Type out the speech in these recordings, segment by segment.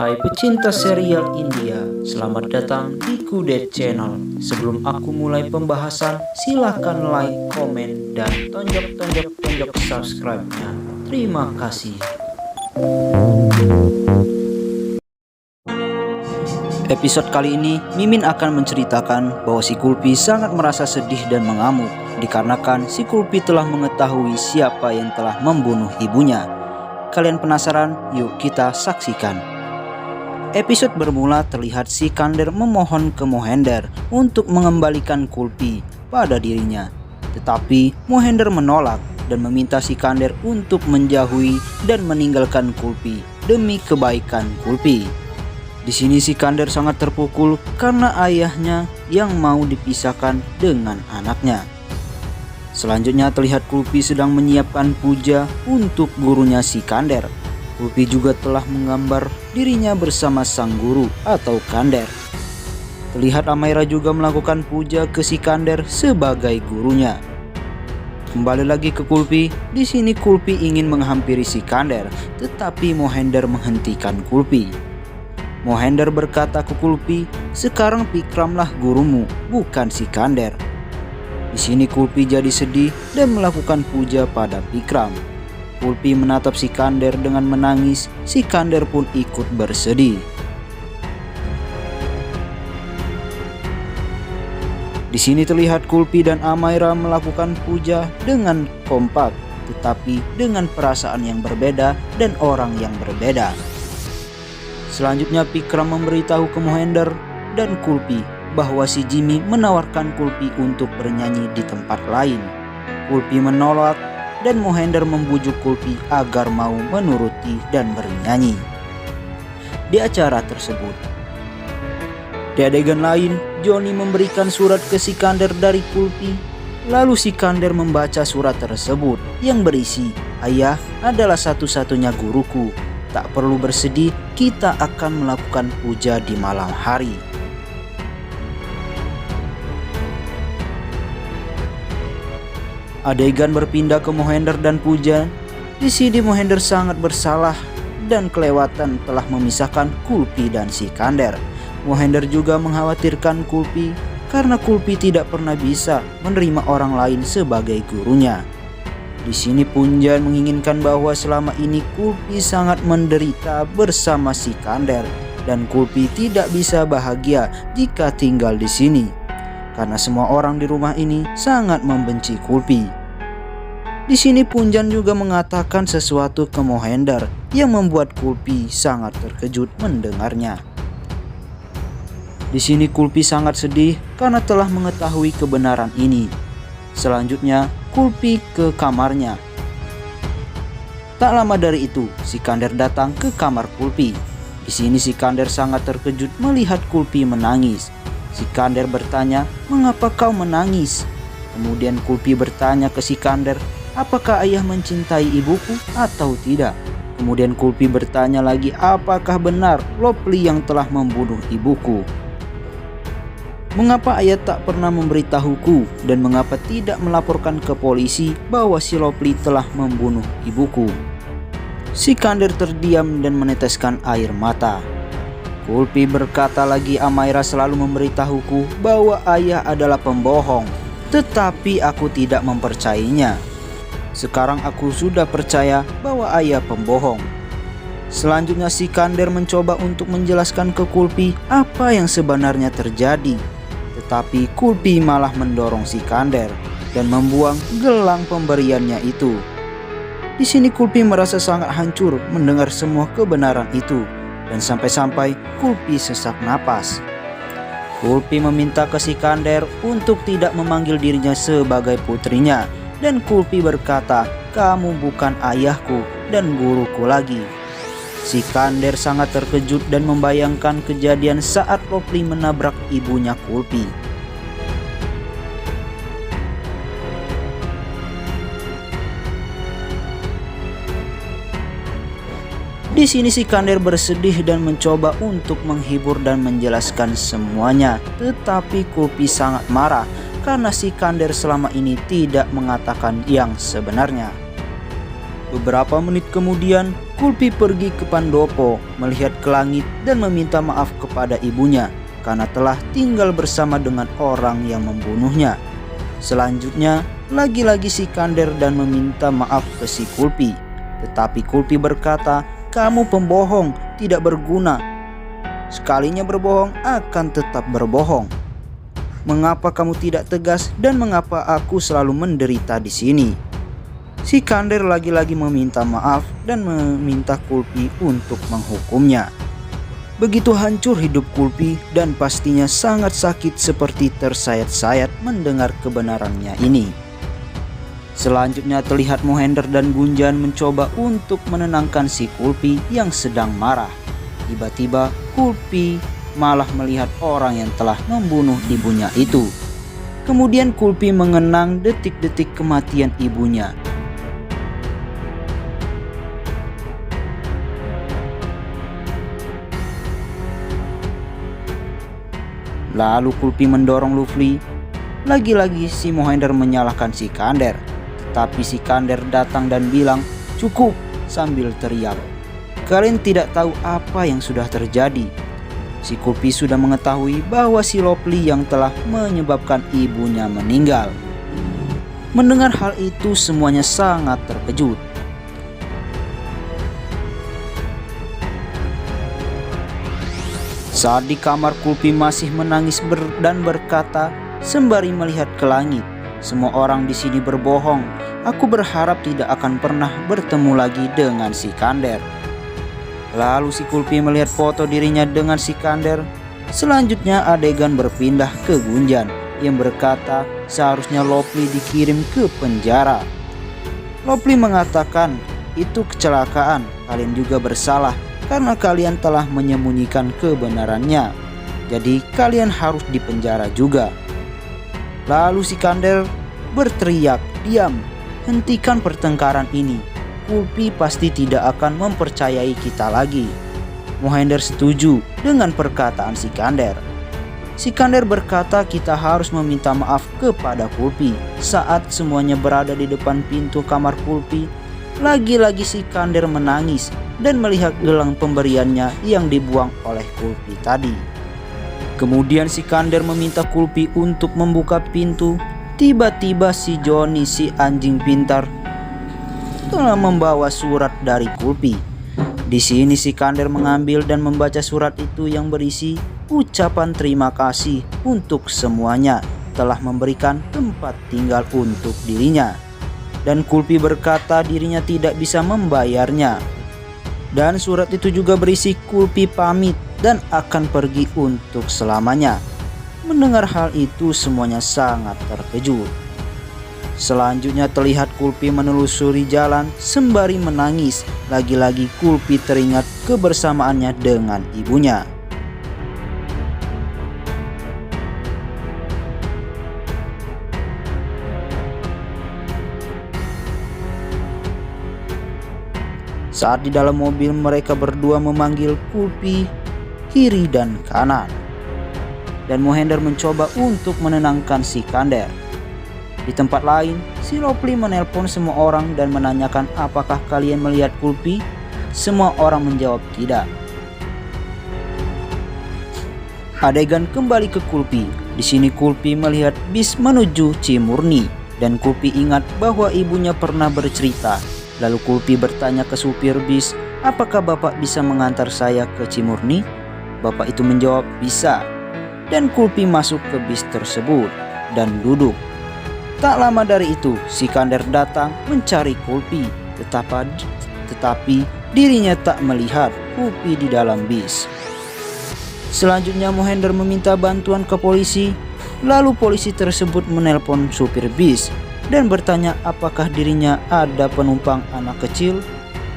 Hai pecinta serial India, selamat datang di Kudet Channel. Sebelum aku mulai pembahasan, silahkan like, komen, dan tonjok subscribe-nya. Terima kasih. Episode kali ini, Mimin akan menceritakan bahwa si Kulpi sangat merasa sedih dan mengamuk dikarenakan si Kulpi telah mengetahui siapa yang telah membunuh ibunya. Kalian penasaran? Yuk kita saksikan. Episode bermula terlihat Sikander memohon ke Mohinder untuk mengembalikan Kulpi pada dirinya. Tetapi Mohinder menolak dan meminta Sikander untuk menjauhi dan meninggalkan Kulpi demi kebaikan Kulpi. Di sini Sikander sangat terpukul karena ayahnya yang mau dipisahkan dengan anaknya. Selanjutnya terlihat Kulpi sedang menyiapkan puja untuk gurunya Sikander. Kulpi juga telah menggambar dirinya bersama sang guru atau Kander. Terlihat Amaira juga melakukan puja ke Sikander sebagai gurunya. Kembali lagi ke Kulpi, di sini Kulpi ingin menghampiri Sikander, tetapi Mohinder menghentikan Kulpi. Mohinder berkata ke Kulpi, "Sekarang Pikramlah gurumu, bukan Sikander." Di sini Kulpi jadi sedih dan melakukan puja pada Pikram. Kulpi menatap Sikander dengan menangis. Sikander pun ikut bersedih. Di sini terlihat Kulpi dan Amaira melakukan puja dengan kompak, tetapi dengan perasaan yang berbeda dan orang yang berbeda. Selanjutnya Pikram memberitahu ke Mohinder dan Kulpi bahwa si Jimmy menawarkan Kulpi untuk bernyanyi di tempat lain. Kulpi menolak dan Mohinder membujuk Kulpi agar mau menuruti dan bernyanyi di acara tersebut. Di adegan lain, Johnny memberikan surat ke Sikander dari Kulpi. Lalu Sikander membaca surat tersebut yang berisi, "Ayah adalah satu-satunya guruku. Tak perlu bersedih, kita akan melakukan puja di malam hari." Adegan berpindah ke Mohinder dan Puja. Di sini Mohinder sangat bersalah dan kelewatan telah memisahkan Kulpi dan Sikander. Mohinder juga mengkhawatirkan Kulpi karena Kulpi tidak pernah bisa menerima orang lain sebagai gurunya. Di sini Punjan menginginkan bahwa selama ini Kulpi sangat menderita bersama Sikander dan Kulpi tidak bisa bahagia jika tinggal di sini, karena semua orang di rumah ini sangat membenci Kulpi. Di sini Punjan juga mengatakan sesuatu ke Mohinder yang membuat Kulpi sangat terkejut mendengarnya. Di sini Kulpi sangat sedih karena telah mengetahui kebenaran ini. Selanjutnya Kulpi ke kamarnya. Tak lama dari itu, Sikander datang ke kamar Kulpi. Di sini Sikander sangat terkejut melihat Kulpi menangis. Sikander bertanya, "Mengapa kau menangis?" Kemudian Kulpi bertanya ke Sikander, "Apakah ayah mencintai ibuku atau tidak?" Kemudian Kulpi bertanya lagi, "Apakah benar Lopli yang telah membunuh ibuku? Mengapa ayah tak pernah memberitahuku dan mengapa tidak melaporkan ke polisi bahwa si Lopli telah membunuh ibuku?" Sikander terdiam dan meneteskan air mata. Kulpi berkata lagi, "Amaira selalu memberitahuku bahwa ayah adalah pembohong, tetapi aku tidak mempercayainya. Sekarang aku sudah percaya bahwa ayah pembohong." Selanjutnya Sikander mencoba untuk menjelaskan ke Kulpi apa yang sebenarnya terjadi, tetapi Kulpi malah mendorong Sikander dan membuang gelang pemberiannya itu. Di sini Kulpi merasa sangat hancur mendengar semua kebenaran itu. Dan sampai-sampai Kulpi sesak napas. Kulpi meminta ke Sikander untuk tidak memanggil dirinya sebagai putrinya. Dan Kulpi berkata, "Kamu bukan ayahku dan guruku lagi." Sikander sangat terkejut dan membayangkan kejadian saat Lopli menabrak ibunya Kulpi. Di sini Sikander bersedih dan mencoba untuk menghibur dan menjelaskan semuanya, tetapi Kulpi sangat marah karena Sikander selama ini tidak mengatakan yang sebenarnya. Beberapa menit kemudian, Kulpi pergi ke Pandopo, melihat ke langit dan meminta maaf kepada ibunya karena telah tinggal bersama dengan orang yang membunuhnya. Selanjutnya, lagi-lagi Sikander dan meminta maaf ke si Kulpi. Tetapi Kulpi berkata, "Kamu pembohong, tidak berguna. Sekalinya berbohong akan tetap berbohong. Mengapa kamu tidak tegas dan mengapa aku selalu menderita di sini?" Sikander lagi-lagi meminta maaf dan meminta Kulpi untuk menghukumnya. Begitu hancur hidup Kulpi dan pastinya sangat sakit seperti tersayat-sayat mendengar kebenarannya ini. Selanjutnya terlihat Mohinder dan Gunjan mencoba untuk menenangkan si Kulpi yang sedang marah. Tiba-tiba Kulpi malah melihat orang yang telah membunuh ibunya itu. Kemudian Kulpi mengenang detik-detik kematian ibunya. Lalu Kulpi mendorong Luffy. Lagi-lagi si Mohinder menyalahkan Sikander. Tetapi Sikander datang dan bilang, "Cukup," sambil teriak, "Kalian tidak tahu apa yang sudah terjadi." Si Kulpi sudah mengetahui bahwa si Luffy yang telah menyebabkan ibunya meninggal. Mendengar hal itu semuanya sangat terkejut. Saat di kamar, Kulpi masih menangis dan berkata sembari melihat ke langit, "Semua orang di sini berbohong. Aku berharap tidak akan pernah bertemu lagi dengan Sikander." Lalu si Kulpi melihat foto dirinya dengan Sikander. Selanjutnya adegan berpindah ke Gunjan yang berkata seharusnya Luffy dikirim ke penjara. Luffy mengatakan, "Itu kecelakaan, kalian juga bersalah karena kalian telah menyembunyikan kebenarannya. Jadi kalian harus dipenjara juga." Lalu Sikander berteriak, "Diam, hentikan pertengkaran ini. Kulpi pasti tidak akan mempercayai kita lagi." Mohinder setuju dengan perkataan Sikander. Sikander berkata kita harus meminta maaf kepada Kulpi. Saat semuanya berada di depan pintu kamar Kulpi, lagi-lagi Sikander menangis dan melihat gelang pemberiannya yang dibuang oleh Kulpi tadi. Kemudian Sikander meminta Kulpi untuk membuka pintu. Tiba-tiba si Johnny, si anjing pintar, telah membawa surat dari Kulpi. Di sini Sikander mengambil dan membaca surat itu yang berisi ucapan terima kasih untuk semuanya telah memberikan tempat tinggal untuk dirinya. Dan Kulpi berkata dirinya tidak bisa membayarnya. Dan surat itu juga berisi Kulpi pamit dan akan pergi untuk selamanya. Mendengar hal itu semuanya sangat terkejut. Selanjutnya terlihat Kulpi menelusuri jalan sembari menangis. Lagi-lagi Kulpi teringat kebersamaannya dengan ibunya. Saat di dalam mobil, mereka berdua memanggil Kulpi kiri dan kanan. Dan Mohinder mencoba untuk menenangkan Sikander. Di tempat lain, si Luffy menelpon semua orang dan menanyakan apakah kalian melihat Kulpi. Semua orang menjawab tidak. Adegan kembali ke Kulpi. Di sini Kulpi melihat bis menuju Cimurni dan Kulpi ingat bahwa ibunya pernah bercerita. Lalu Kulpi bertanya ke supir bis, "Apakah Bapak bisa mengantar saya ke Cimurni?" Bapak itu menjawab, "Bisa." Dan Kulpi masuk ke bis tersebut dan duduk. Tak lama dari itu, Sikander datang mencari Kulpi, tetapi dirinya tak melihat Kulpi di dalam bis. Selanjutnya Mohinder meminta bantuan ke polisi. Lalu polisi tersebut menelpon supir bis dan bertanya apakah dirinya ada penumpang anak kecil.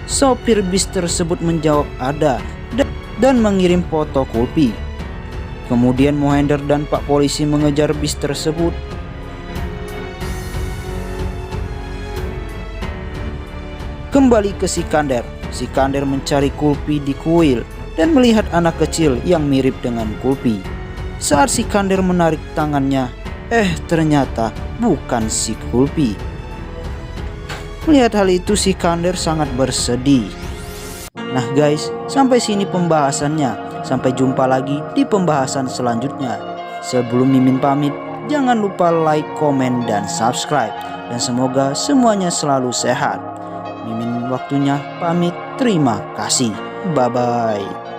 Sopir bis tersebut menjawab ada dan mengirim foto Kulpi. Kemudian Mohinder dan Pak Polisi mengejar bis tersebut. Kembali ke Sikander. Sikander mencari Kulpi di kuil dan melihat anak kecil yang mirip dengan Kulpi. Saat Sikander menarik tangannya, ternyata bukan si Kulpi. Melihat hal itu Sikander sangat bersedih. Nah guys, sampai sini pembahasannya. Sampai jumpa lagi di pembahasan selanjutnya. Sebelum Mimin pamit, jangan lupa like, komen, dan subscribe. Dan semoga semuanya selalu sehat. Mimin waktunya pamit, terima kasih. Bye-bye.